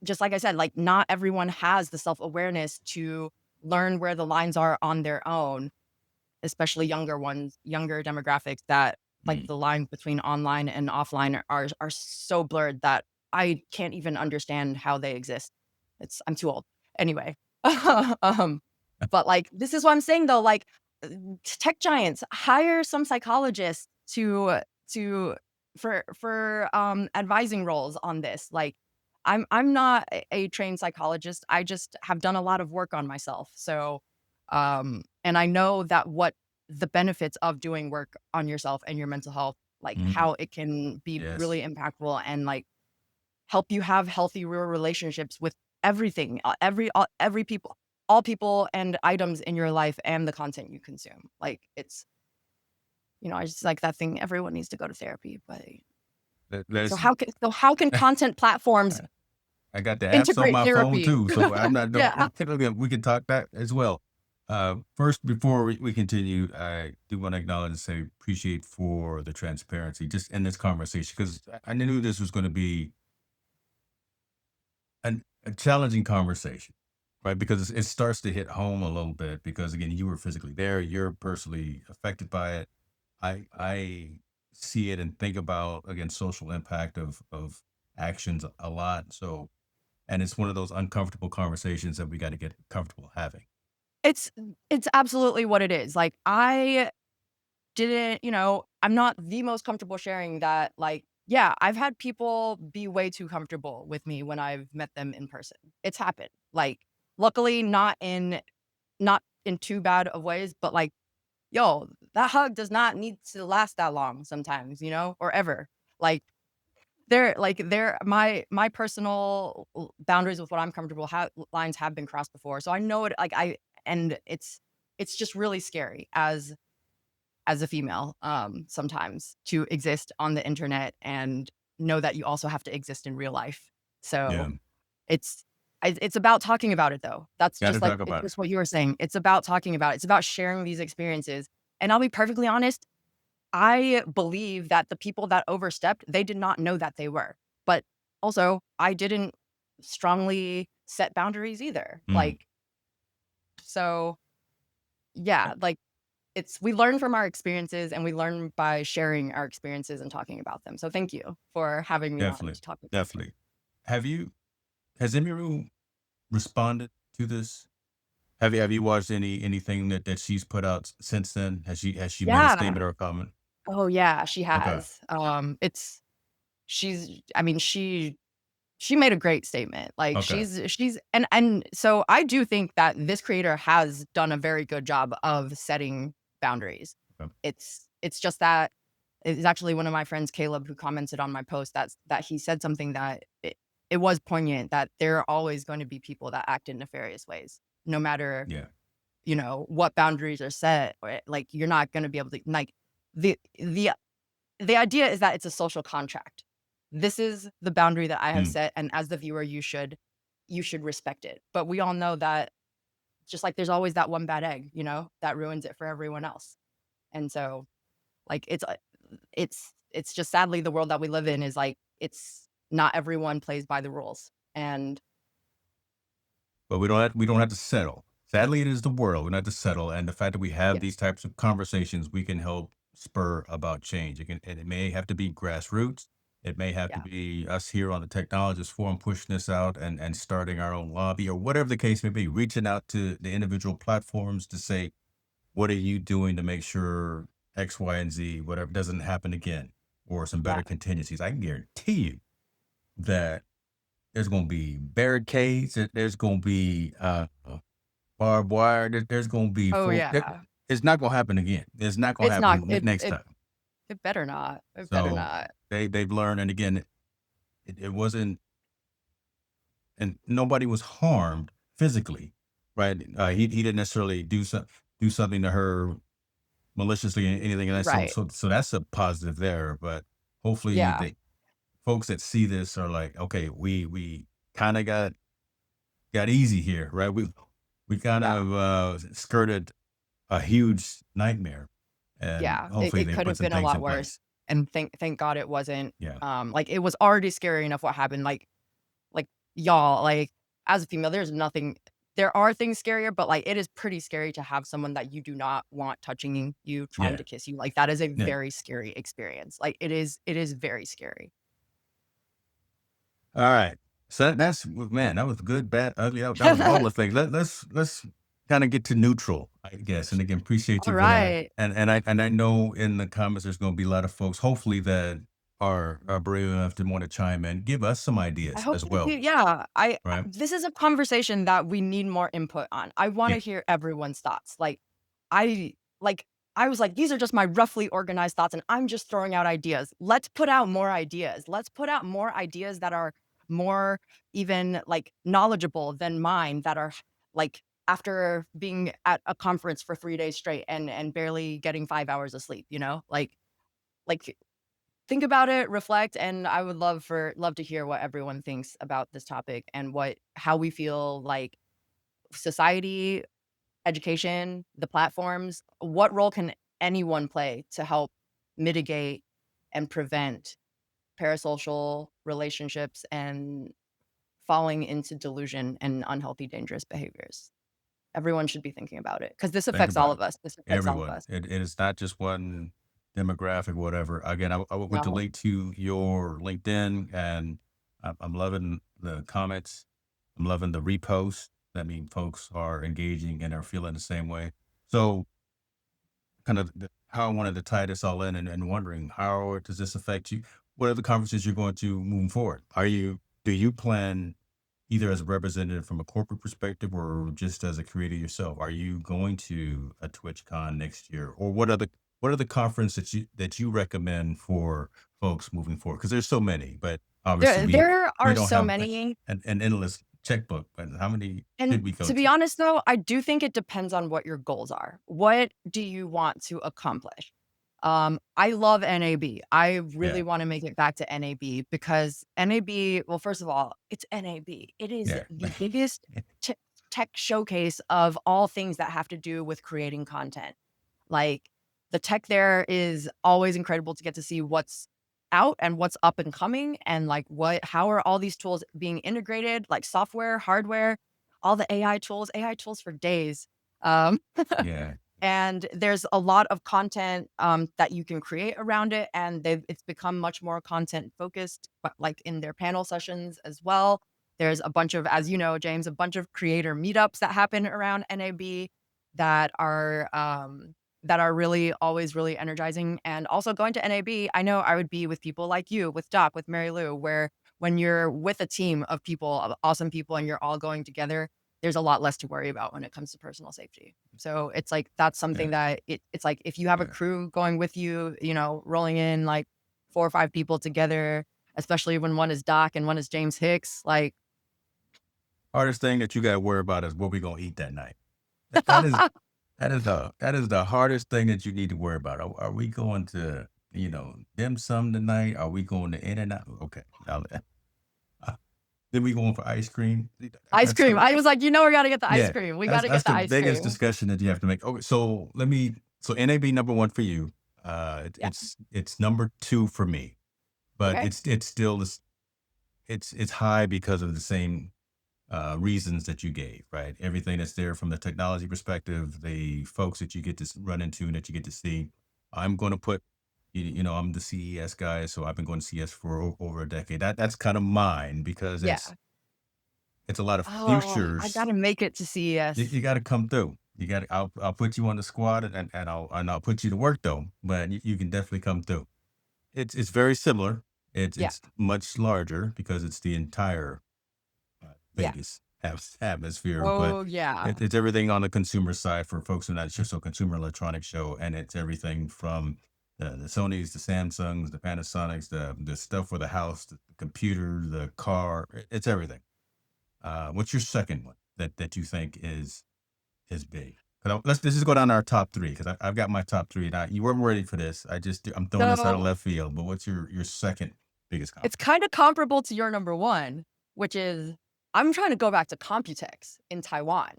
just like I said, like not everyone has the self awareness to learn where the lines are on their own, especially younger demographics that like Mm. the lines between online and offline are so blurred that I can't even understand how they exist. I'm too old. Anyway. um, but like this is what I'm saying though, like tech giants hire some psychologists to for advising roles on this. Like I'm not a trained psychologist. I just have done a lot of work on myself. So and I know that what the benefits of doing work on yourself and your mental health, like Mhm. how it can be Yes. really impactful and like help you have healthy real relationships with everything, every people, all people and items in your life and the content you consume. Like it's, I just like that thing. Everyone needs to go to therapy, but Listen, so how can content platforms I got the apps on integrate my phone therapy? too, so I'm not don't Yeah. typically we can talk that as well. First, before we continue, I do want to acknowledge and say appreciate for the transparency just in this conversation because I knew this was going to be a challenging conversation, right? Because it starts to hit home a little bit because again, you were physically there, you're personally affected by it. I see it and think about again social impact of actions a lot. So and it's one of those uncomfortable conversations that we got to get comfortable having. It's it's absolutely what it is. Like I didn't, I'm not the most comfortable sharing that. Like, yeah, I've had people be way too comfortable with me when I've met them in person. It's happened. Like, luckily not in too bad of ways, but like, yo, that hug does not need to last that long sometimes, or ever. Like they're my personal boundaries with what I'm comfortable lines have been crossed before. So I know it like I and it's just really scary as a female, sometimes to exist on the internet and know that you also have to exist in real life. Yeah, So it's it's about talking about it though. That's got to just like talk it's about it. just what you were saying. It's about talking about it. It's about sharing these experiences. And I'll be perfectly honest, I believe that the people that overstepped, they did not know that they were. But also, I didn't strongly set boundaries either. Mm, Like, so yeah, like we learn from our experiences and we learn by sharing our experiences and talking about them. So thank you for having me on definitely, to talk about it. definitely. Have you has Emiru responded to this? Have you watched anything that she's put out since then? Has she made a Yeah. statement or a comment? Oh yeah, she Okay, has. It's she's I mean, she made a great statement. Like okay, she's and so I do think that this creator has done a very good job of setting boundaries. okay. It's just that it's actually one of my friends, Caleb, who commented on my post that he said something that it was poignant that there are always going to be people that act in nefarious ways, no matter, Yeah. what boundaries are set. Or, like you're not going to be able to like the the idea is that it's a social contract. This is the boundary that I have Mm. set, and as the viewer, you should respect it. But we all know that just like there's always that one bad egg, that ruins it for everyone else. And so, like, it's just sadly the world that we live in is like it's not everyone plays by the rules. And But we don't have to settle. Sadly, it is the world. We don't have to settle, and the fact that we have these yes, types of conversations, we can help spur about change. And it may have to be grassroots. It may have to yeah, be us here on the Technologist Forum pushing this out and starting our own lobby or whatever the case may be, reaching out to the individual platforms to say, what are you doing to make sure X, Y, and Z, whatever, doesn't happen again, or some yeah. better contingencies? I can guarantee you that there's going to be barricades. There's going to be barbed wire. There's going to be Oh full. yeah. It's not going to happen again. It's not going to It's not happen it next it time. it better not. It better So not. they've learned, and again, it wasn't, and nobody was harmed physically, right? He didn't necessarily do something to her maliciously, anything, and that. So Right. so that's a positive there. But hopefully, Yeah. the folks that see this are like, okay, we kind of got easy here, right? We kind Yeah. of skirted a huge nightmare, and Yeah, it hopefully it they could put have some been a things lot in worse, place. and thank God it wasn't, Yeah, like, it was already scary enough what happened, like, y'all, like, as a female, there are things scarier, but, like, it is pretty scary to have someone that you do not want touching you, trying yeah, to kiss you, like, that is a yeah. very scary experience, like, it is very scary. All right. So that's man, that was good, bad, ugly. That was all the things. Let's kind of get to neutral, I guess. And again, appreciate you for that. Alright. And I know in the comments there's going to be a lot of folks, hopefully that are brave enough to want to chime in, give us some I ideas hope as that well, yeah, right? this is a conversation that we need more input on. I wanna Yeah, hear everyone's thoughts. I like, I was like, "These are just my roughly organized thoughts, and I'm just throwing out ideas." Let's put out more ideas. Let's put out more ideas that are more even like knowledgeable than mine that are like after being at a conference for 3 days straight and barely getting 5 hours of sleep, like think about it, reflect, and I would love to hear what everyone thinks about this topic and how we feel like society, education, the platforms, what role can anyone play to help mitigate and prevent parasocial relationships and falling into delusion and unhealthy, dangerous behaviors? Everyone should be thinking about it because this Think affects all about of it. us. This affects all of Everyone. us. It is not just one demographic, whatever. Again, I went to No. link to your LinkedIn, and I'm loving the comments. I'm loving the reposts. That means folks are engaging and are feeling the same way. So, kind of how I wanted to tie this all in, and wondering how does this affect you? What are the conversations you're going to move forward? Do you plan either as a representative from a corporate perspective or just as a creator yourself? Are you going to a TwitchCon next year, or what are the conferences that you recommend for folks moving forward? Because there's so many, but obviously There we are don't so have many. an endless checkbook. But how many And should we go to be to? honest, though, I do think it depends on what your goals are. What do you want to accomplish? I love NAB. I really Yeah, want to make it back to NAB because NAB, well, first of all, it's NAB. It is yeah, the biggest t- tech showcase of all things that have to do with creating content. Like, the tech there is always incredible to get to see what's out and what's up and coming and, like, how are all these tools being integrated, like software, hardware, all the AI tools for days. Um, yeah, and there's a lot of content, that you can create around it, and it's become much more content focused, but, like, in their panel sessions as well. There's a bunch of, as you know, James, a bunch of creator meetups that happen around NAB that are, really always really energizing, and also going to NAB, I know I would be with people like you, with Doc, with Mary Lou, where when you're with a team of people, of awesome people, and you're all going together, there's a lot less to worry about when it comes to personal safety. So it's like that's yeah, something that it's like if you have a yeah. crew going with you, rolling in like 4 or 5 people together, especially when one is Doc and one is James Hicks, like Hardest thing that you got to worry about is what we gonna eat that night. That is that is the hardest thing that you need to worry about. Are we going to, dim sum tonight? Are we going to In and Out? Okay. Uh, then we going for ice cream. ice That's cream. I was like, we gotta get the ice yeah. cream. We gotta That's get the the ice biggest cream. discussion that you have to make. Okay, so NAB number one for you. Yeah. It's number two for me, but Okay. it's still this. It's high because of the same reasons that you gave, right? Everything that's there from the technology perspective, the folks that you get to run into and that you get to see. I'm going to put, I'm the CES guy, so I've been going to CES for over a decade. That's kind of mine because Yeah. it's a lot of Oh, I futures. gotta make it to You CES. got to come through. You got to. I'll put you on the squad and I'll put you to work though. But you can definitely come through. It's very similar. Yeah. It's much larger because it's the entire Yeah. Vegas atmosphere, but Oh, yeah. it's everything on the consumer side for folks who are not sure. So consumer electronics show, and it's everything from the Sonys, the Samsungs, the Panasonics, the stuff for the house, the computer, the car. It's everything. What's your second one that you think is big? Let's just go down to our top three because I've got my top three. Now you weren't ready for this. I'm throwing this out of So left field. But what's your second biggest it's conference? kind of comparable to your number one, which is I'm trying to go back to Computex in Taiwan.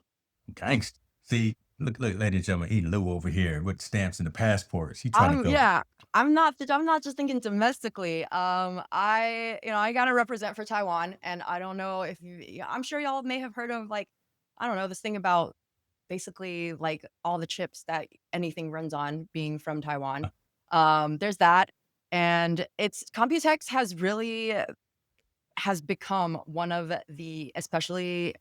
Gangsta. See, look, ladies and gentlemen, eating Lou over here with stamps and the passports. He trying to go. Yeah, I'm not just thinking domestically. I gotta represent for Taiwan, and I don't know if yeah, I'm sure y'all may have heard of like, I don't know, this thing about basically like all the chips that anything runs on being from Taiwan. There's that. And it's Computex has become one of the especially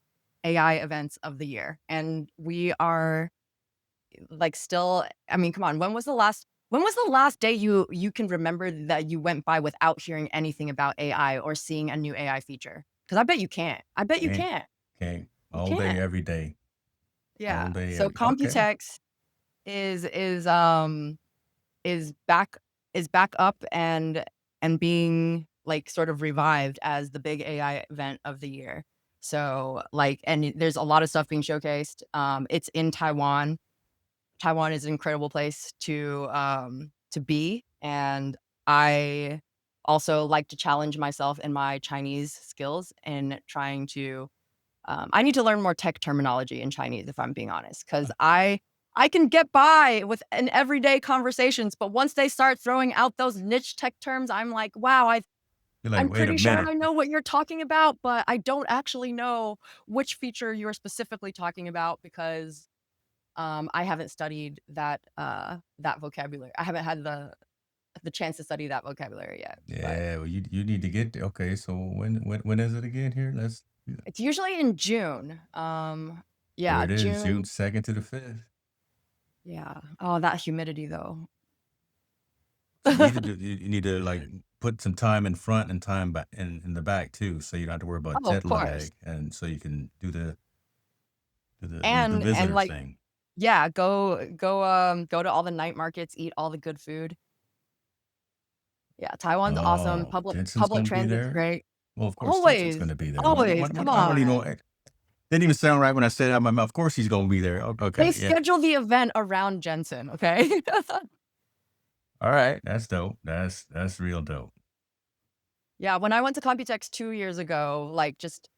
AI events of the year. And we are like still, I mean, come on, when was the last day you can remember that you went by without hearing anything about AI or seeing a new AI feature? Because I bet you can't. I bet you Okay, can't. okay, You all day, can't. every day, all Yeah. day, So every. Okay, Computex is is back is back up and being like sort of revived as the big AI event of the year. So like, and there's a lot of stuff being showcased. It's in Taiwan. Taiwan is an incredible place to be, and I also like to challenge myself in my Chinese skills and trying to I need to learn more tech terminology in Chinese if I'm being honest, because I can get by with in everyday conversations, but once they start throwing out those niche tech terms, I'm like, wow, You're like, I'm wait a pretty sure minute. I know what you're talking about, but I don't actually know which feature you're specifically talking about because I haven't studied that vocabulary. I haven't had the chance to study that vocabulary yet, but Yeah, well, you need to get there. Okay, so when is it again here? Let's it's usually in June. there Yeah, it is, June June. 2nd to the 5th. Yeah. Oh, that humidity though. So you need to you need to like put some time in front and time back in the back too, so you don't have to worry about Oh, of jet course. lag, and so you can do the And visitor like, thing. yeah, go to all the night markets, eat all the good food. Yeah, Taiwan's awesome. Oh, Public Jensen's public gonna be transit's there. great. Well, of course, Jensen's Always, gonna be there. always, come I don't even on. know. It didn't even sound right when I said it out of my mouth. Of course, he's gonna be there. They Okay, yeah. schedule the event around Jensen, okay? All right, that's dope. That's real dope. Yeah, when I went to Computex 2 years ago, like, just,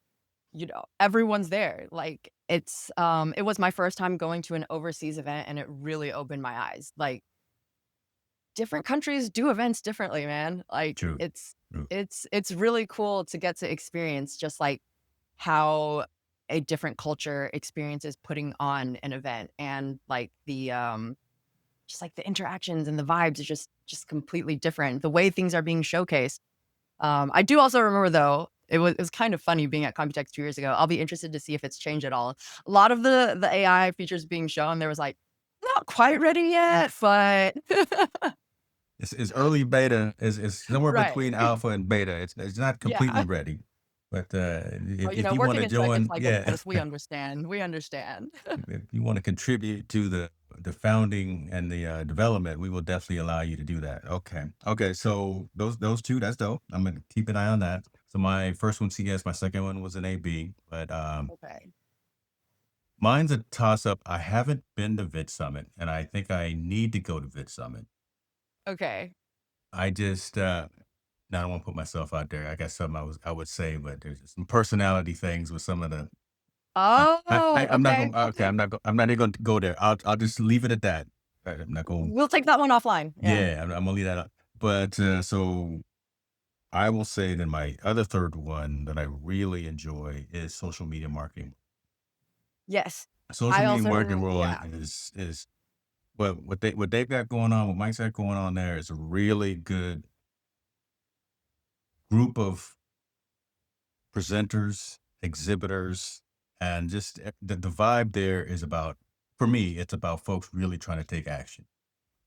everyone's there. Like, it was my first time going to an overseas event, and it really opened my eyes. Like, different countries do events differently, man. Like, True. True. it's really cool to get to experience just, like, how a different culture experiences putting on an event and, like, just, like, the interactions and the vibes are just completely different. The way things are being showcased. I do also remember though, it was kind of funny being at Computex 2 years ago. I'll be interested to see if it's changed at all. A lot of the AI features being shown, there was like, "Not quite ready yet," but It's early beta. Is somewhere right. between alpha and beta. It's not completely Yeah. ready, but Well, if you want working to in tech, it's join, like yeah, this. We understand. We understand. if you want to contribute to the founding and the development, we will definitely allow you to do that. Okay, okay. So those two, that's dope. I'm gonna keep an eye on that. So my first one CS, my second one was an AB, but Okay. mine's a toss up. I haven't been to Vid Summit, and I think I need to go to Vid Summit. Okay. I just now I don't want to put myself out there. I got something I would say, but there's some personality things with some of the. Oh, I'm not okay, going. Okay, okay. I'm not even going to go there. I'll just leave it at that. I'm not going. We'll take that one offline. Yeah. Yeah, I'm gonna leave that up. But so I will say that my other third one that I really enjoy is social media marketing. Yes. Social I media also marketing world yeah. is what they've got going on, what Mike's got going on there is a really good group of presenters, exhibitors, and just the vibe there is about for me, it's about folks really trying to take action.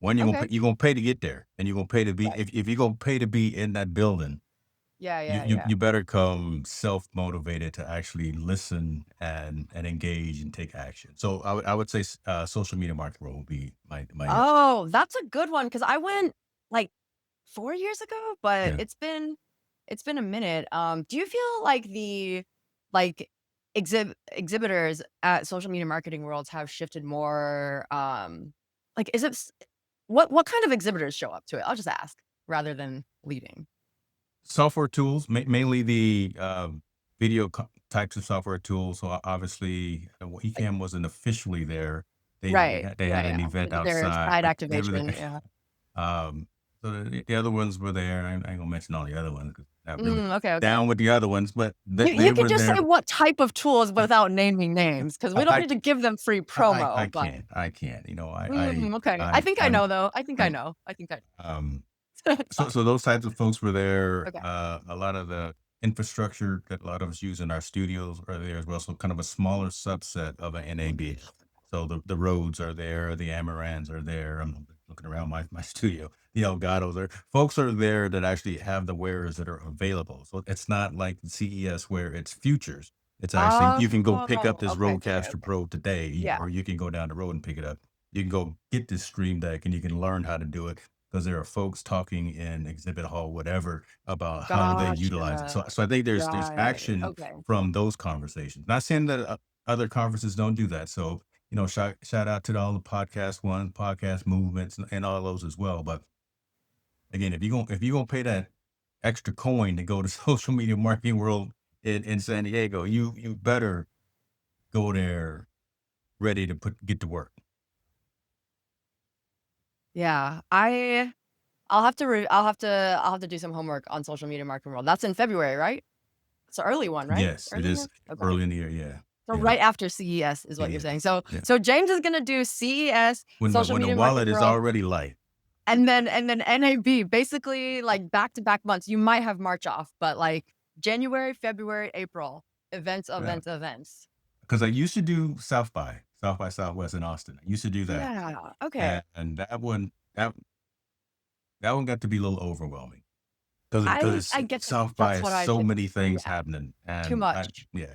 One, Okay. you're gonna pay to get there, and you're gonna pay to be Right. if you're gonna pay to be in that building, Yeah, yeah, yeah. you better come self-motivated to actually listen and engage and take action. So I would say social media marketing role would be my Oh, that's a good one because I went, like, 4 years ago, but yeah. it's been a minute. Do you feel like the, like, exhibitors at Social Media Marketing Worlds have shifted more, like, is it s what kind of exhibitors show up to it? I'll just ask rather than leading. Software tools, mainly the video types of software tools. So obviously, Like Ecam wasn't officially there. right. They Yeah, had yeah. an They event did their outside, side but everything. activation, yeah. So the other ones were there. I ain't gonna mention all the other ones 'cause I'm not really Okay, okay. down with the other ones, but they You could were just say there. what type of tools without naming names, because we don't I need to give them free promo, but I can't. You know, okay. I think I I'm know, though. I think I know. I think I um it's so fine. those types of folks were there. Okay. A lot of the infrastructure that a lot of us use in our studios are there as well. So kind of a smaller subset of an NAB. So the roads are there, the Amarans are there. I'm looking around my studio. The Elgatos are folks are there that actually have the wares that are available. So it's not like CES where it's futures. It's actually you can go pick up Oh, this okay, okay, Rodecaster okay. Pro today, Yeah. or you can go down the road and pick it up. You can go get this Stream Deck and you can learn how to do it because there are folks talking in exhibit hall, whatever, about how they utilize it. So Gotcha. I think there's Right. action Okay. from those conversations. Not saying that other conferences don't do that. So shout out to all the podcast ones, podcast movements, and all those as well. But again, if you gonna pay that extra coin to go to social media marketing world in San Diego, you better go there ready to get to work. Yeah. I'll have to do some homework on social media marketing world. That's in February, right? It's an early one, right? Yes, it Early is one? Okay. early in the year. Yeah, So yeah, right after CES is what you're saying. yes, So yeah. so James is gonna do CES, social When the media wallet marketing is world, already light. and then NAB, basically like back-to-back months. You might have March off, but like January, February, April, events, Yeah, events, events. because I used to do South by Southwest in Austin. I used to do that, Yeah. Okay. and that one got to be a little overwhelming because I get that. South by That's is what I so think. many things Yeah. happening, Too and much. Yeah.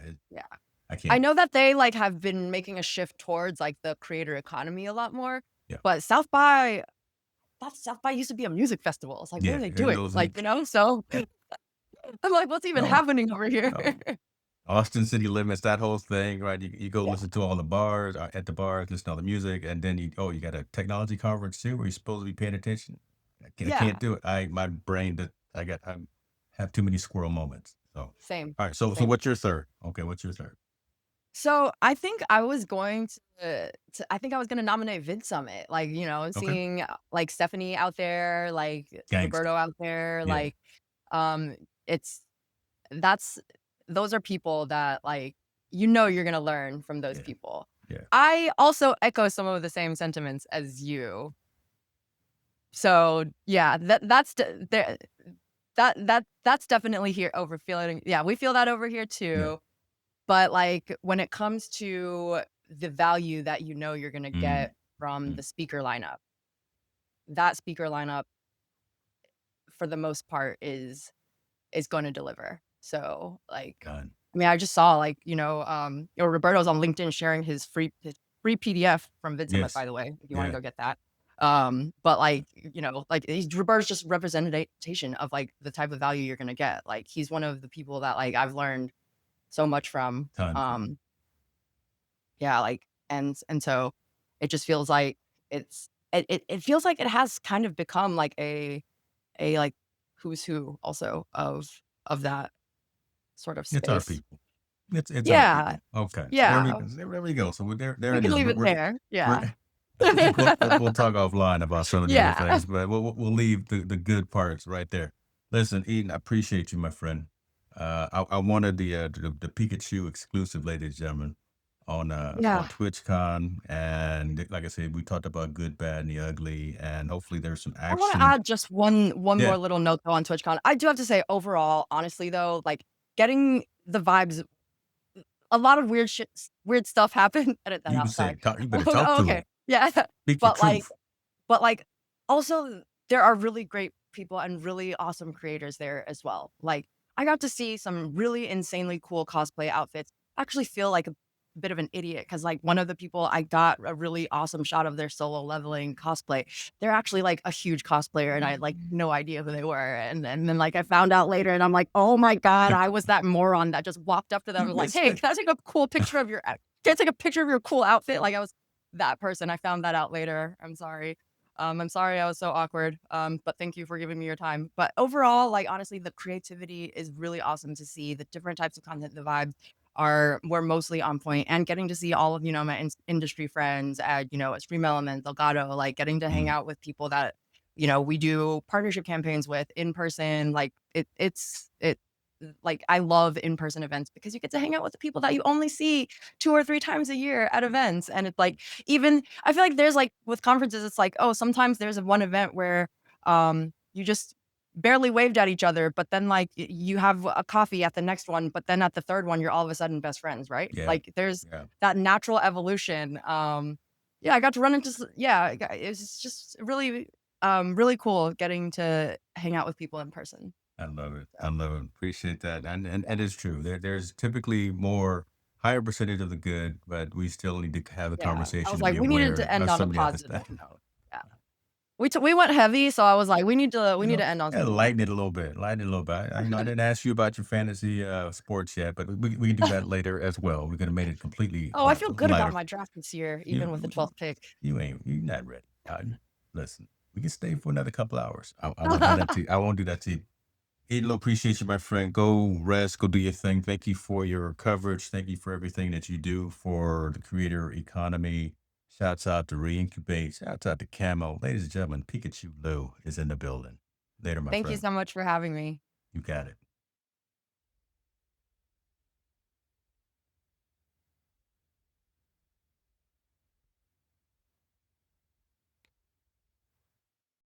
I I can't. know that they, like, have been making a shift towards, like, the creator economy a lot more, Yeah, but South by used to be a music festival. It's like, what are yeah. they It doing? goes. Like, so I'm like, "What's even No, happening over here?" no. Austin city limits, that whole thing, right? You go Yeah, listen to all the bars at the bars, listen to all the music, and then you got a technology conference too, where you're supposed to be paying attention. I can't yeah, do it. My brain that I have too many squirrel moments. So, same, all right. So same. what's your third? Okay, what's your third? So, I think I was going I think I was gonna nominate Vid Summit, like, Okay, seeing, like, Stephanie out there, like, gangster. Roberto out there, Yeah, like, um, it's that's those are people that, like, you're gonna learn from those yeah, people. yeah. I also echo some of the same sentiments as you. So, yeah, that's definitely here over feeling yeah, we feel that over here Yeah. too, but, like, when it comes to the value that you're gonna Mm, get from mm, the speaker lineup, that speaker lineup, for the most part, is gonna deliver. So, like, done. I mean, I just saw, like, Roberto's on LinkedIn sharing his free PDF from VidSummit, by Yes. the way, if you wanna Yeah. go get that. But, like, like, Roberto's just representation of, like, the type of value you're gonna get. Like, he's one of the people that, like, I've learned so much from. Ton from. Yeah, like, and so it just feels like it feels like it has kind of become like like, who's who also of that sort of It's our space. people. It's our Yeah, people. Okay. yeah, There we go. So there we it can is. leave it there, We're yeah. I think we'll talk offline about some of the other Yeah. things, but we'll leave the good parts right there. Listen, Eden, I appreciate you, my friend. I wanted the Pikachu exclusive, ladies and gentlemen, on Yeah. TwitchCon, and like I said, we talked about good, bad, and the ugly, and hopefully there's some I wanna action. add just one Yeah, more little note though on TwitchCon. I do have to say overall, honestly though, like, getting the vibes a lot of weird stuff happened. Edit that you can out, say sorry. it. You better Oh, talk oh, to okay. him. Yeah. Speak the But, like truth. but, like, also, there are really great people and really awesome creators there as well. Like, I got to see some really insanely cool cosplay outfits. I actually feel like a bit of an idiot because, like, one of the people I got a really awesome shot of their solo leveling cosplay. They're actually, like, a huge cosplayer, and I had, like, no idea who they were, and then, like, I found out later, and I'm like, "Oh my god, I was that moron that just walked up to them You and like, missed 'Hey, it. can I take a cool picture of your can I take a picture of your cool outfit?'" Like, I was that person. I found that out later. I'm sorry. I'm sorry I was so awkward. But thank you for giving me your time. But overall, like honestly, the creativity is really awesome to see. The different types of content, the vibes were mostly on point, and getting to see all of my industry friends at Stream Element, Delgado, like getting to hang Mm, out with people that we do partnership campaigns with in person. Like it. Like I love in-person events because you get to hang out with the people that you only see 2 or 3 times a year at events, and it's like even I feel like there's like with conferences, it's like, oh, sometimes there's one event where you just barely waved at each other, but then like you have a coffee at the next one, but then at the third one, you're all of a sudden best friends, right? yeah, Like there's yeah. that natural evolution. Yeah, I got to run into yeah, it's just really really cool getting to hang out with people in person. I love it. So I love it. Appreciate that. And yeah, it is true. There's typically more higher percentage of the good, but we still need to have a yeah. I conversation was to like, be we needed aware to end of on a some of the other positive stuff. note. Yeah. We went heavy, so I was like, we need to end on Yeah, something light. lighten it a little bit, lighten it a little bit. I didn't ask you about your fantasy, sports yet, but we can do that later as well. We're gonna make it completely, Oh, I feel good about lighter. my draft this year, even with the You 12th pick. you're not ready. Listen, we can stay for another couple hours. I won't do that to you. I won't do that to you. It'll appreciate you, my friend. Go rest, go do your thing. Thank you for your coverage. Thank you for everything that you do for the creator economy. Shouts out to Reincubate. Shouts out to Camo. Ladies and gentlemen, Pikachu Lou is in the building. Later, my Thank you friend. so much for having me. You got it.